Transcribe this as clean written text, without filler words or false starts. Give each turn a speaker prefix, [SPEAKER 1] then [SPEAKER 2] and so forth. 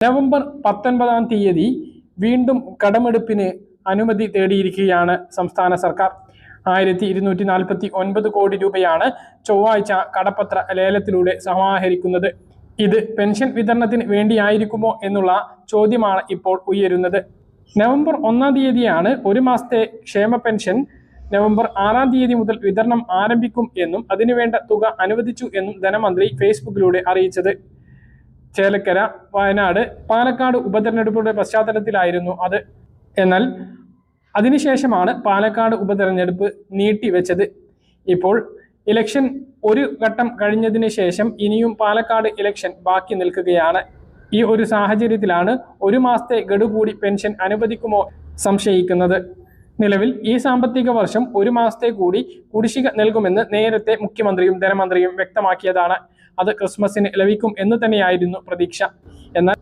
[SPEAKER 1] November 19 തീയതി വീണ്ടും കടമെടുപ്പിന് അനുമതി തേടിയിരിക്കുകയാണ് സംസ്ഥാന സർക്കാർ. 1249 കോടി രൂപയാണ് ചൊവ്വാഴ്ച കടപ്പത്ര ലേലത്തിലൂടെ സമാഹരിക്കുന്നത്. ഇത് പെൻഷൻ വിതരണത്തിന് വേണ്ടിയായിരിക്കുമോ എന്നുള്ള ചോദ്യമാണ് ഇപ്പോൾ ഉയരുന്നത്. നവംബർ 1 തീയതിയാണ് ഒരു മാസത്തെ ക്ഷേമ പെൻഷൻ നവംബർ 6 തീയതി മുതൽ വിതരണം ആരംഭിക്കും എന്നും അതിനുവേണ്ട തുക അനുവദിച്ചു എന്നും ധനമന്ത്രി ഫേസ്ബുക്കിലൂടെ അറിയിച്ചത്. ചേലക്കര, വയനാട്, പാലക്കാട് ഉപതെരഞ്ഞെടുപ്പുകളുടെ പശ്ചാത്തലത്തിലായിരുന്നു അത്. എന്നാൽ അതിനുശേഷമാണ് പാലക്കാട് ഉപതെരഞ്ഞെടുപ്പ് നീട്ടിവെച്ചത്. ഇപ്പോൾ ഇലക്ഷൻ ഒരു ഘട്ടം കഴിഞ്ഞതിന് ശേഷം ഇനിയും പാലക്കാട് ഇലക്ഷൻ ബാക്കി നിൽക്കുകയാണ്. ഈ ഒരു സാഹചര്യത്തിലാണ് ഒരു മാസത്തെ ഗഡു കൂടി പെൻഷൻ അനുവദിക്കുമോ സംശയിക്കുന്നത്. നിലവിൽ ഈ സാമ്പത്തിക വർഷം ഒരു മാസത്തെ കൂടി കുടിശ്ശിക നൽകുമെന്ന് നേരത്തെ മുഖ്യമന്ത്രിയും ധനമന്ത്രിയും വ്യക്തമാക്കിയതാണ്. അത് ക്രിസ്മസിന് ലഭിക്കും എന്ന് തന്നെയായിരുന്നു പ്രതീക്ഷ. എന്നാൽ